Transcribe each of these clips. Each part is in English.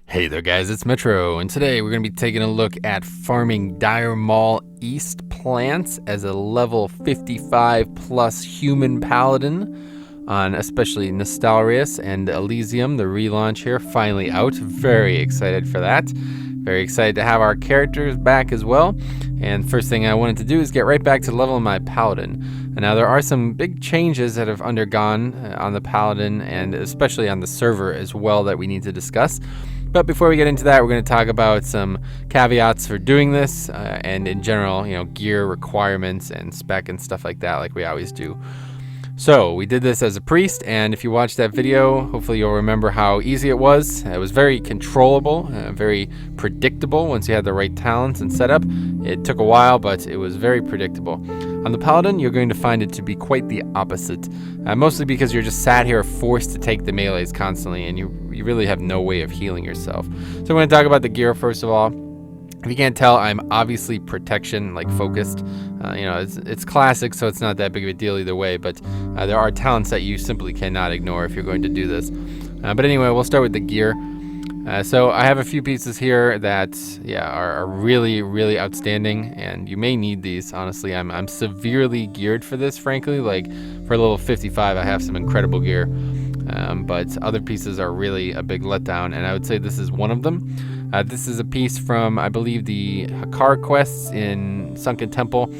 Hey there guys, it's Metro, and today we're going to be taking a look at farming Dire Maul East plants as a level 55 plus human paladin on especially Nostalrius and Elysium, the relaunch here, finally out. Very excited for that. Very excited to have our characters back as well. And first thing I wanted to do is get right back to leveling my paladin. And now there are some big changes that have undergone on the paladin and especially on the server as well that we need to discuss. But before we get into that, we're going to talk about some caveats for doing this and in general, gear requirements and spec and stuff like that, like we always do. So we did this as a priest, and if you watched that video, hopefully you'll remember how easy it was. It was very controllable, very predictable once you had the right talents and setup. It took a while, but it was very predictable. On the Paladin, you're going to find it to be quite the opposite, mostly because you're just sat here forced to take the melees constantly, and you really have no way of healing yourself. So I'm going to talk about the gear first of all. If you can't tell, I'm obviously protection focused. It's classic, so it's not that big of a deal either way, but there are talents that you simply cannot ignore if you're going to do this. But anyway, we'll start with the gear. So I have a few pieces here that are really, really outstanding, and you may need these. Honestly, I'm severely geared for this, frankly. Like for a level 55, I have some incredible gear, but other pieces are really a big letdown, and I would say this is one of them. This is a piece from, I believe, the Hakar quests in Sunken Temple.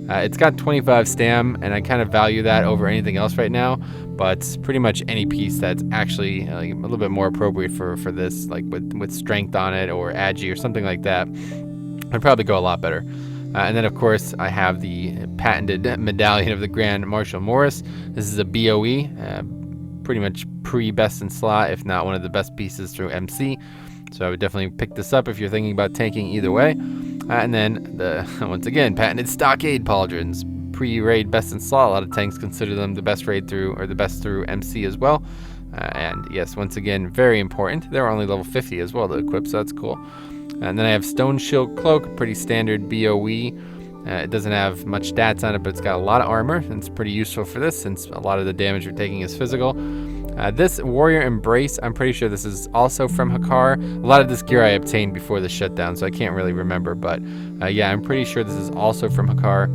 It's got 25 stam, and I kind of value that over anything else right now, but pretty much any piece that's actually a little bit more appropriate for this, like with strength on it or agi or something like that, would probably go a lot better. And then, of course, I have the patented Medallion of the Grand Marshal Morris. This is a BOE, pretty much pre-best in slot, if not one of the best pieces through MC. So I would definitely pick this up if you're thinking about tanking either way. And then once again, patented Stockade Pauldrons, pre-raid best in slot. A lot of tanks consider them the best raid through or the best through MC as well. And yes, once again, very important. They're only level 50 as well to equip, so that's cool. And then I have Stone Shield Cloak, pretty standard BOE. It doesn't have much stats on it, but it's got a lot of armor, and it's pretty useful for this since a lot of the damage you're taking is physical. This Warrior Embrace, I'm pretty sure this is also from Hakar. A lot of this gear I obtained before the shutdown, so I can't really remember, but yeah, I'm pretty sure this is also from Hakar.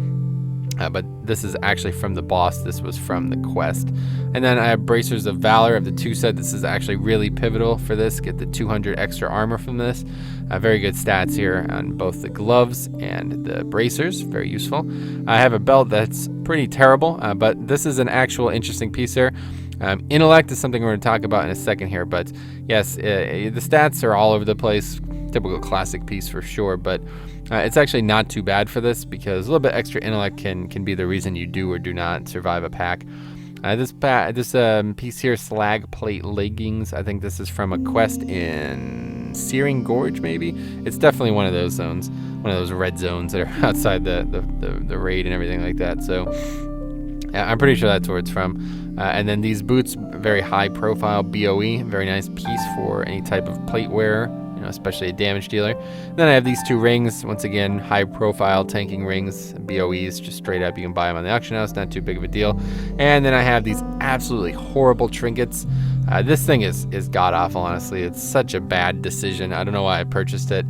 But this is actually from the boss. This was from the quest. And then I have Bracers of Valor of the 2 set. This is actually really pivotal for this. Get the 200 extra armor from this. Very good stats here on both the gloves and the bracers. Very useful. I have a belt that's pretty terrible, but this is an actual interesting piece here. Intellect is something we're going to talk about in a second here, but yes, the stats are all over the place. Typical classic piece for sure, but it's actually not too bad for this because a little bit extra intellect can be the reason you do or do not survive a pack. This piece here, Slag Plate Leggings, I think this is from a quest in Searing Gorge, maybe? It's definitely one of those zones, one of those red zones that are outside the raid and everything like that, so yeah, I'm pretty sure that's where it's from. And then these boots, very high profile BOE, very nice piece for any type of plate wearer, especially a damage dealer. Then I have these 2 rings, once again, high profile tanking rings, BOEs, just straight up. You can buy them on the auction house, not too big of a deal. And then I have these absolutely horrible trinkets. This thing is god awful, honestly. It's such a bad decision. I don't know why I purchased it.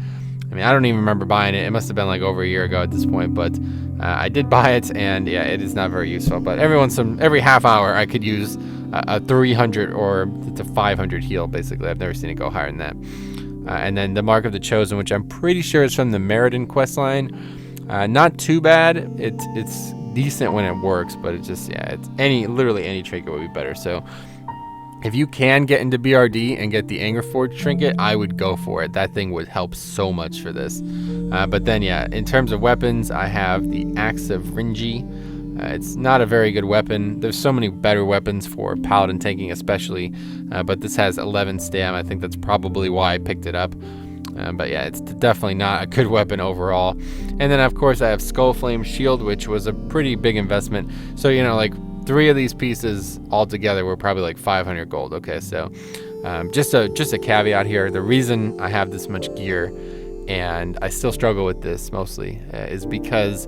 I mean, I don't even remember buying it. It must have been like over a year ago at this point, but I did buy it, and yeah, it is not very useful. But every half hour, I could use a 300 or to 500 heal, basically. I've never seen it go higher than that. And then the Mark of the Chosen, which I'm pretty sure is from the Meriden questline. Not too bad. It's decent when it works, but it's literally any trinket would be better. So if you can get into BRD and get the Angerforge trinket, I would go for it. That thing would help so much for this. But then, yeah, in terms of weapons, I have the Axe of Ringi. It's not a very good weapon. There's so many better weapons for Paladin tanking especially, but this has 11 stam. I think that's probably why I picked it up. But yeah, it's definitely not a good weapon overall. And then, of course, I have Skullflame Shield, which was a pretty big investment. So, 3 of these pieces all together were probably like 500 gold. Okay, so just a caveat here. The reason I have this much gear and I still struggle with this mostly is because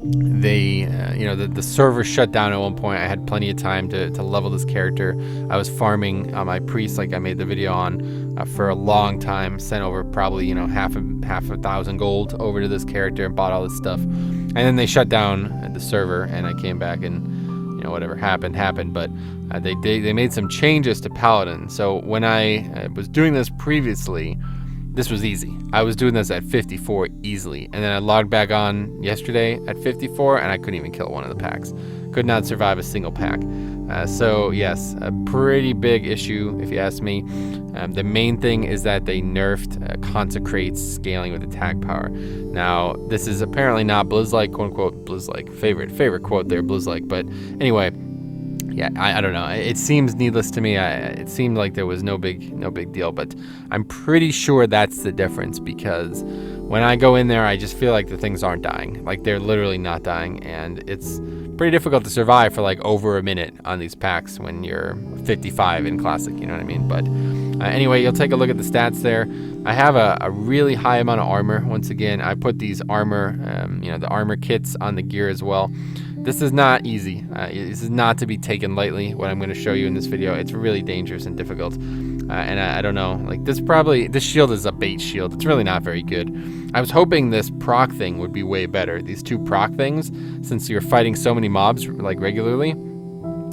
they the server shut down at one point. I had plenty of time to level this character. I was farming my priest, like I made the video on, for a long time. Sent over probably half a thousand gold over to this character and bought all this stuff, and then they shut down the server, and I came back, and whatever happened. But they made some changes to Paladin. So when I was doing this previously, this was easy. I was doing this at 54 easily, and then I logged back on yesterday at 54, and I couldn't even kill one of the packs. Could not survive a single pack. So yes, a pretty big issue if you ask me. The main thing is that they nerfed consecrate scaling with attack power. Now this is apparently not Blizz-like, quote unquote Blizz-like. Favorite quote there, Blizz-like. But anyway. Yeah, I don't know. It seems needless to me. It seemed like there was no big deal, but I'm pretty sure that's the difference, because when I go in there, I just feel like the things aren't dying. Like, they're literally not dying, and it's pretty difficult to survive for like over a minute on these packs when you're 55 in Classic, you know what I mean? But anyway, you'll take a look at the stats there. I have a really high amount of armor. Once again, I put these armor, the armor kits on the gear as well. This is not easy. This is not to be taken lightly, what I'm going to show you in this video. It's really dangerous and difficult. And I don't know, like this shield is a bait shield. It's really not very good. I was hoping this proc thing would be way better. These two proc things, since you're fighting so many mobs like regularly,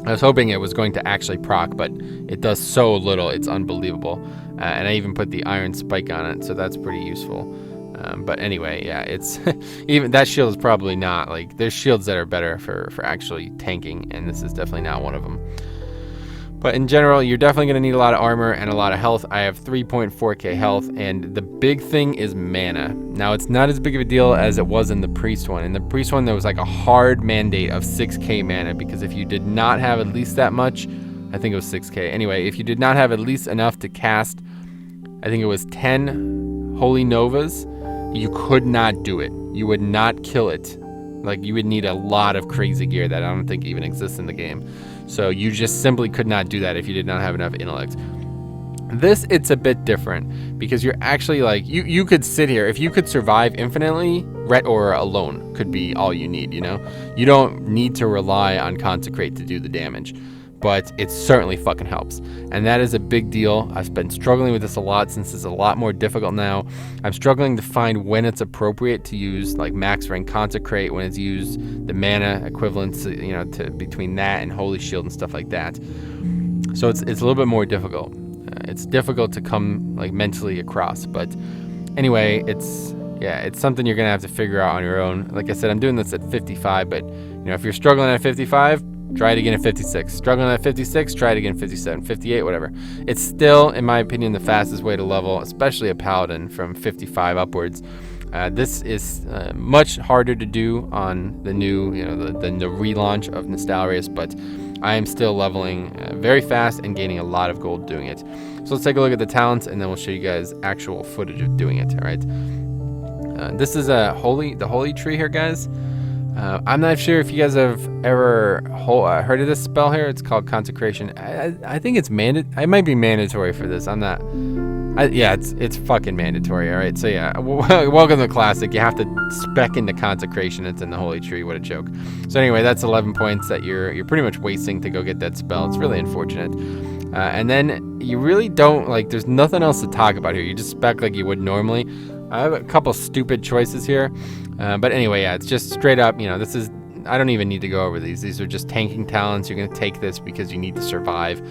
I was hoping it was going to actually proc, but it does so little. It's unbelievable. And I even put the iron spike on it, so that's pretty useful. But anyway, yeah, it's even that shield is probably not, like, there's shields that are better for actually tanking, and this is definitely not one of them. But in general, you're definitely going to need a lot of armor and a lot of health. I have 3.4k health, and the big thing is mana. Now, it's not as big of a deal as it was in the priest one. In the priest one, there was like a hard mandate of 6k mana, because if you did not have at least that much, I think it was 6k. Anyway, if you did not have at least enough to cast, I think it was 10 Holy Novas, you could not do it. You would not kill it. Like, you would need a lot of crazy gear that I don't think even exists in the game. So you just simply could not do that if you did not have enough intellect. This, it's a bit different, because you're actually like, you could sit here. If you could survive infinitely, Ret Aura alone could be all you need, you know? You don't need to rely on Consecrate to do the damage, but it certainly fucking helps. And that is a big deal. I've been struggling with this a lot since it's a lot more difficult now. I'm struggling to find when it's appropriate to use like max rank Consecrate, when it's used the mana equivalents, to between that and Holy Shield and stuff like that. So it's a little bit more difficult. It's difficult to come like mentally across, but anyway, it's something you're gonna have to figure out on your own. Like I said, I'm doing this at 55, but if you're struggling at 55, try it again at 56. Struggling at 56, try it again at 57, 58, whatever. It's still, in my opinion, the fastest way to level, especially a Paladin, from 55 upwards. This is much harder to do on the new, the relaunch of Nostalrius, but I am still leveling very fast and gaining a lot of gold doing it. So let's take a look at the talents, and then we'll show you guys actual footage of doing it, all right? This is the holy tree here, guys. I'm not sure if you guys have ever heard of this spell here. It's called Consecration. I think it's it might be mandatory for this. I'm not. Yeah, it's fucking mandatory. All right. So yeah, welcome to Classic. You have to spec into Consecration. It's in the Holy Tree. What a joke. So anyway, that's 11 points that you're pretty much wasting to go get that spell. It's really unfortunate. And then you really don't, like, there's nothing else to talk about here. You just spec like you would normally. I have a couple stupid choices here. But anyway, yeah, it's just straight up, this is, I don't even need to go over these. These are just tanking talents. You're going to take this because you need to survive.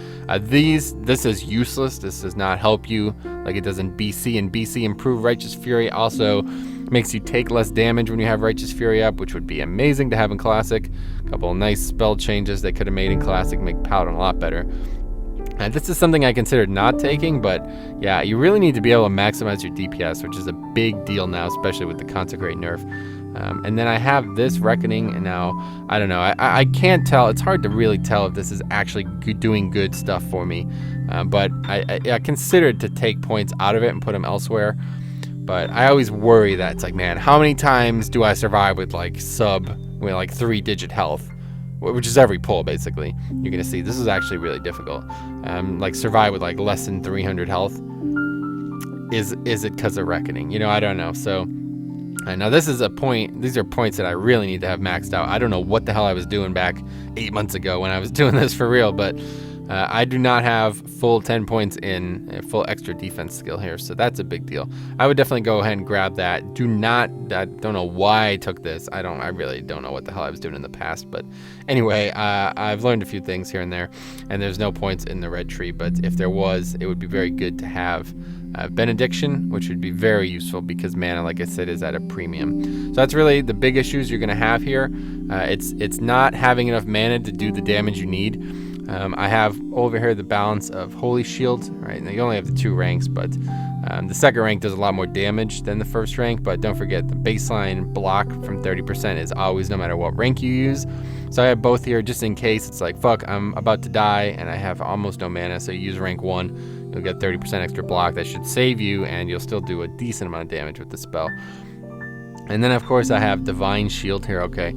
This is useless. This does not help you like it does in BC. And BC improve Righteous Fury also makes you take less damage when you have Righteous Fury up, which would be amazing to have in Classic. A couple of nice spell changes they could have made in Classic make Paladin a lot better. And this is something I considered not taking, but yeah, you really need to be able to maximize your DPS, which is a big deal now, especially with the Consecrate nerf. And then I have this Reckoning, and now, I don't know, I can't tell. It's hard to really tell if this is actually doing good stuff for me. But I considered to take points out of it and put them elsewhere. But I always worry that it's like, man, how many times do I survive with like 3-digit health? Which is every pull, basically. You're gonna see this is actually really difficult. Like survive with like less than 300 health. Is it because of Reckoning? I don't know. So Now this is a point, these are points that I really need to have maxed out. I don't know what the hell I was doing back 8 months ago when I was doing this for real, but I do not have full 10 points in full extra defense skill here, so that's a big deal. I would definitely go ahead and grab that. I don't know why I took this. I really don't know what the hell I was doing in the past, but anyway, I've learned a few things here and there, and there's no points in the red tree, but if there was, it would be very good to have Benediction, which would be very useful because mana, like I said, is at a premium. So that's really the big issues you're going to have here. It's not having enough mana to do the damage you need. I have over here the balance of Holy Shield, right? Now you only have the 2 ranks, but the second rank does a lot more damage than the first rank, but don't forget the baseline block from 30% is always no matter what rank you use. So I have both here just in case it's like, fuck, I'm about to die and I have almost no mana, so you use rank 1, you'll get 30% extra block. That should save you and you'll still do a decent amount of damage with the spell. And then, of course, I have Divine Shield here, okay.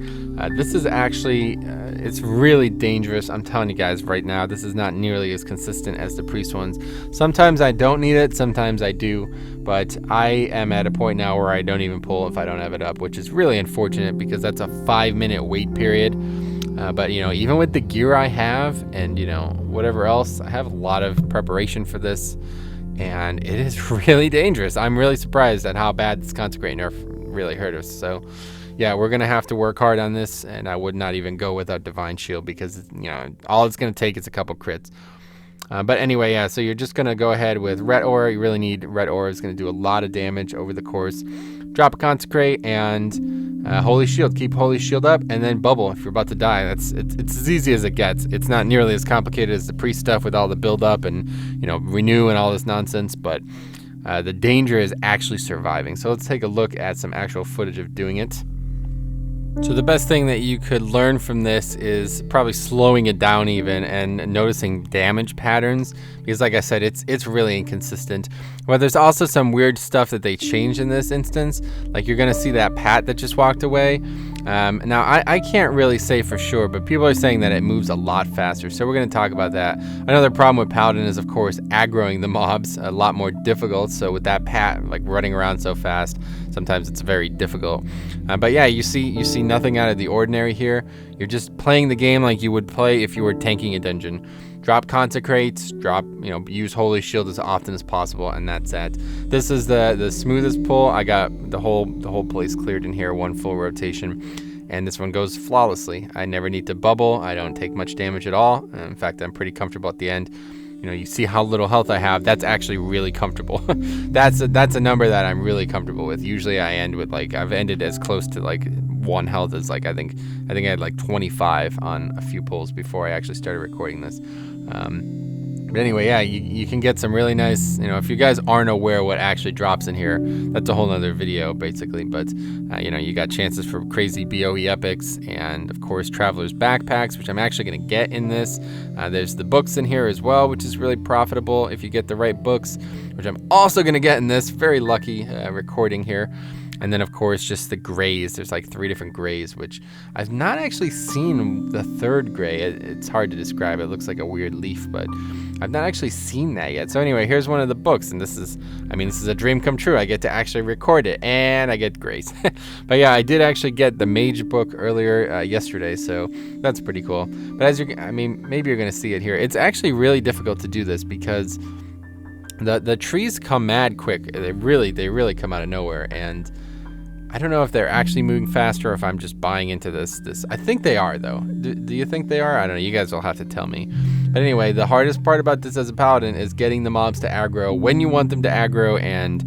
This is actually, it's really dangerous. I'm telling you guys right now, this is not nearly as consistent as the Priest ones. Sometimes I don't need it, sometimes I do, but I am at a point now where I don't even pull if I don't have it up, which is really unfortunate because that's a 5-minute wait period. But, you know, even with the gear I have and, you know, whatever else, I have a lot of preparation for this, and it is really dangerous. I'm really surprised at how bad this Consecrate nerf really hurt us. So yeah, we're gonna have to work hard on this, and I would not even go without Divine Shield because, you know, all it's gonna take is a couple crits. But anyway, yeah, so you're just gonna go ahead with Red Aura. You really need Red Aura. It's gonna do a lot of damage over the course. Drop a Consecrate and Holy Shield. Keep Holy Shield up and then bubble if you're about to die. It's as easy as it gets. It's not nearly as complicated as the Priest stuff with all the build up and, you know, renew and all this nonsense, but the danger is actually surviving. So let's take a look at some actual footage of doing it. So the best thing that you could learn from this is probably slowing it down even and noticing damage patterns, because like I said, it's really inconsistent. Well, there's also some weird stuff that they changed in this instance. Like you're gonna see that Pat that just walked away. Now I can't really say for sure, but people are saying that it moves a lot faster, so we're gonna talk about that. Another problem with Paladin is, of course, aggroing the mobs, a lot more difficult. So with that Pat like running around so fast, sometimes it's very difficult. But yeah, you see nothing out of the ordinary here. You're just playing the game like you would play if you were tanking a dungeon. Drop Consecrates, use Holy Shield as often as possible, and that's it. This is the smoothest pull. I got the whole place cleared in here, one full rotation, and this one goes flawlessly. I never need to bubble. I don't take much damage at all. In fact, I'm pretty comfortable at the end. You know, you see how little health I have. That's actually really comfortable. That's a number that I'm really comfortable with. Usually I end with I've ended as close to 1 health as I think I had 25 on a few pulls before I actually started recording this. But anyway, yeah, you can get some really nice, if you guys aren't aware what actually drops in here, that's a whole nother video basically, but you got chances for crazy BOE epics and of course Traveler's Backpacks, which I'm actually going to get in this. There's the books in here as well, which is really profitable if you get the right books, which I'm also going to get in this. Very lucky recording here. And then, of course, just the grays. There's 3 different grays, which I've not actually seen the 3rd gray. It's hard to describe. It looks like a weird leaf, but I've not actually seen that yet. So anyway, here's one of the books, and this is a dream come true. I get to actually record it, and I get grays. But yeah, I did actually get the Mage book earlier yesterday, so that's pretty cool. But maybe you're gonna see it here. It's actually really difficult to do this because the trees come mad quick. They really come out of nowhere, and I don't know if they're actually moving faster or if I'm just buying into this. I think they are, though. Do you think they are? I don't know. You guys will have to tell me. But anyway, the hardest part about this as a paladin is getting the mobs to aggro when you want them to aggro and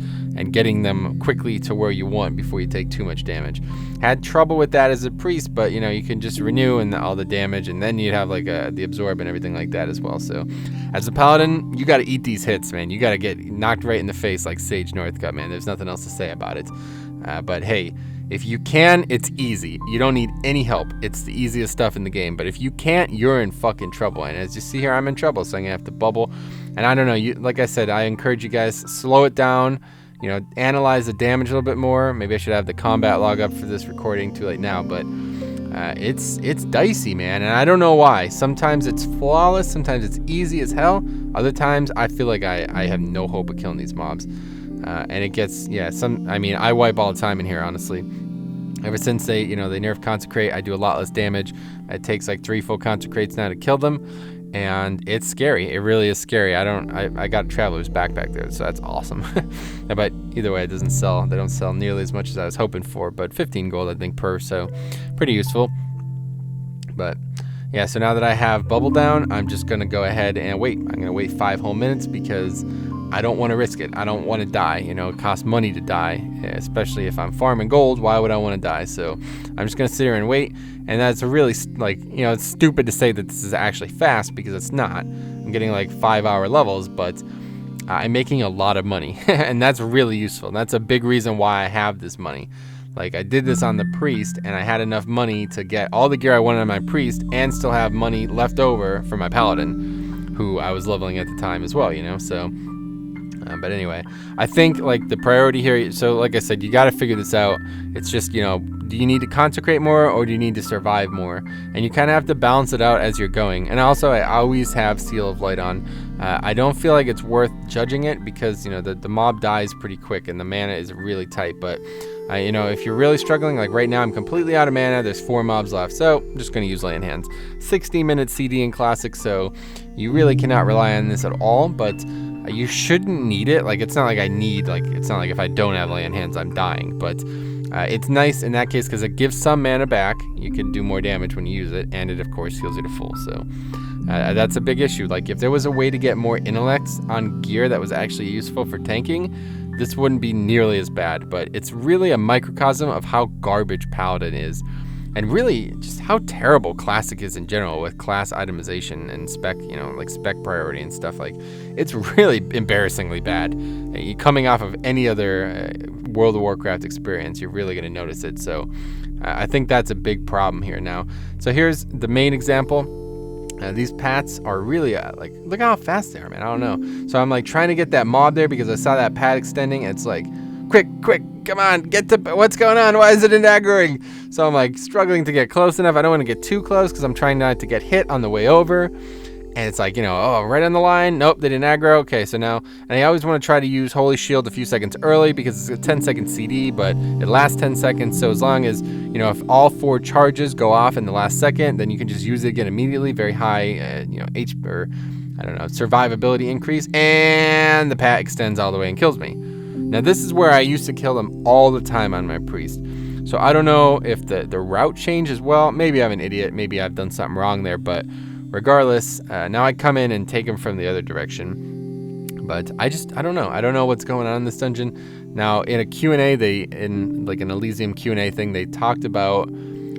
getting them quickly to where you want before you take too much damage. Had trouble with that as a priest, but you can just renew and all the damage, and then you'd have the absorb and everything like that as well. So as a paladin, you got to eat these hits, man. You got to get knocked right in the face like Sage Northcutt, man. There's nothing else to say about it. But hey, if you can, it's easy. You don't need any help. It's the easiest stuff in the game. But if you can't, you're in fucking trouble. And as you see here, I'm in trouble, so I'm gonna have to bubble. And I don't know, like I said, I encourage you guys, slow it down. Analyze the damage a little bit more. Maybe I should have the combat log up for this recording. Too late now, but it's dicey, man, and I don't know why. Sometimes it's flawless, sometimes it's easy as hell. Other times I feel like I have no hope of killing these mobs. And it gets, yeah, I mean, I wipe all the time in here, honestly. Ever since they nerfed Consecrate, I do a lot less damage. It takes like 3 full Consecrates now to kill them, and it's scary. It really is scary. I got a Traveler's backpack there, so that's awesome. But either way, it doesn't sell. They don't sell nearly as much as I was hoping for, but 15 gold, I think, per, so pretty useful. But yeah, so now that I have Bubble down, I'm just gonna go ahead and wait. I'm gonna wait 5 whole minutes because I don't want to risk it. I don't want to die. You know, it costs money to die, especially if I'm farming gold. Why would I want to die? So I'm just going to sit here and wait. And that's a really, like, you know, it's stupid to say that this is actually fast because it's not. I'm getting like 5-hour levels, but I'm making a lot of money. And that's really useful. And that's a big reason why I have this money. Like, I did this on the Priest, and I had enough money to get all the gear I wanted on my Priest and still have money left over for my Paladin, who I was leveling at the time as well, you know, so... but anyway, I think like the priority here, so like I said, you got to figure this out. It's just, you know, do you need to consecrate more or do you need to survive more? And you kind of have to balance it out as you're going. And also, I always have Seal of Light on. I don't feel like it's worth judging it because, you know, the mob dies pretty quick and the mana is really tight. But, you know, if you're really struggling, like right now I'm completely out of mana. There's 4 mobs left, so I'm just going to use Lay on Hands. 60-minute CD in Classic, so you really cannot rely on this at all. But you shouldn't need it. Like, it's not like I need, like, it's not like if I don't have Lay on Hands, I'm dying. But it's nice in that case because it gives some mana back. You can do more damage when you use it, and it, of course, heals you to full. So that's a big issue. Like, if there was a way to get more intellects on gear that was actually useful for tanking, this wouldn't be nearly as bad. But it's really a microcosm of how garbage Paladin is. And really, just how terrible Classic is in general with class itemization and spec, you know, like spec priority and stuff. Like, it's really embarrassingly bad. Coming off of any other World of Warcraft experience, you're really going to notice it. So I think that's a big problem here now. So here's the main example. These pats are really, like, look how fast they are, man. I don't know. So I'm, like, trying to get that mob there because I saw that pat extending. It's like, quick, come on, get to, what's going on? Why is it aggroing? So I'm like struggling to get close enough. I don't want to get too close because I'm trying not to get hit on the way over. And it's like, you know, oh, right on the line. Nope, they didn't aggro. Okay, so now, and I always want to try to use Holy Shield a few seconds early because it's a 10-second CD, but it lasts 10 seconds. So as long as, you know, if all 4 charges go off in the last second, then you can just use it again immediately. Very high, you know, HP, or I don't know, survivability increase. And the pat extends all the way and kills me. Now, this is where I used to kill them all the time on my Priest. So I don't know if the route changed as well. Maybe I'm an idiot. Maybe I've done something wrong there. But regardless, now I come in and take them from the other direction. But I don't know. I don't know what's going on in this dungeon. Now, in a Q&A, in like an Elysium Q&A thing, they talked about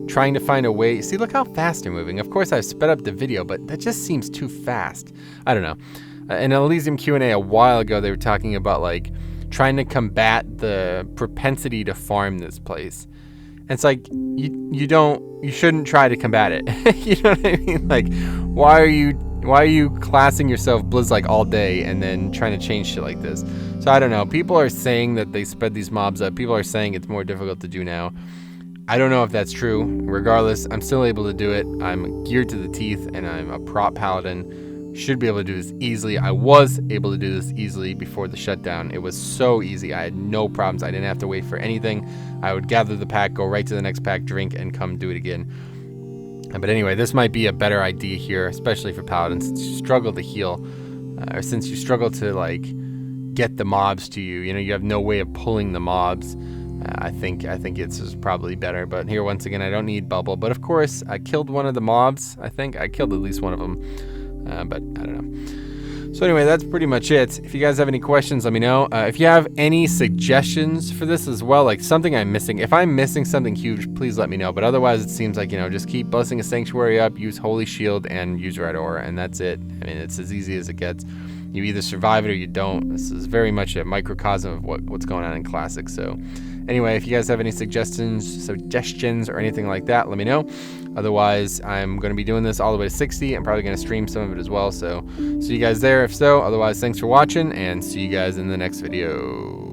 trying to find a way. See, look how fast they're moving. Of course, I've sped up the video, but that just seems too fast. I don't know. In Elysium Q&A a while ago, they were talking about, like, trying to combat the propensity to farm this place. And it's like, you shouldn't try to combat it. You know what I mean? Like, why are you classing yourself Blizz like all day and then trying to change shit like this? So I don't know. People are saying that they sped these mobs up. People are saying it's more difficult to do now. I don't know if that's true. Regardless, I'm still able to do it. I'm geared to the teeth and I'm a prop Paladin. Should be able to do this easily. I was able to do this easily before the shutdown. It was so easy. I had no problems. I didn't have to wait for anything. I would gather the pack, go right to the next pack, drink, and come do it again. But anyway, this might be a better idea here, especially for Paladins, since you struggle to heal, or since you struggle to, like, get the mobs to you. You know, you have no way of pulling the mobs. I think it's just probably better. But here, once again, I don't need Bubble. But of course, I killed one of the mobs. I think I killed at least one of them. But I don't know. So anyway, that's pretty much it. If you guys have any questions, let me know. If you have any suggestions for this as well, like something I'm missing. If I'm missing something huge, please let me know. But otherwise, it seems like, you know, just keep Blessing a Sanctuary up, use Holy Shield, and use Red Aura, and that's it. I mean, it's as easy as it gets. You either survive it or you don't. This is very much a microcosm of what's going on in Classic. So anyway, if you guys have any suggestions or anything like that, let me know. Otherwise, I'm going to be doing this all the way to 60. I'm probably going to stream some of it as well. So see you guys there if so. Otherwise, thanks for watching and see you guys in the next video.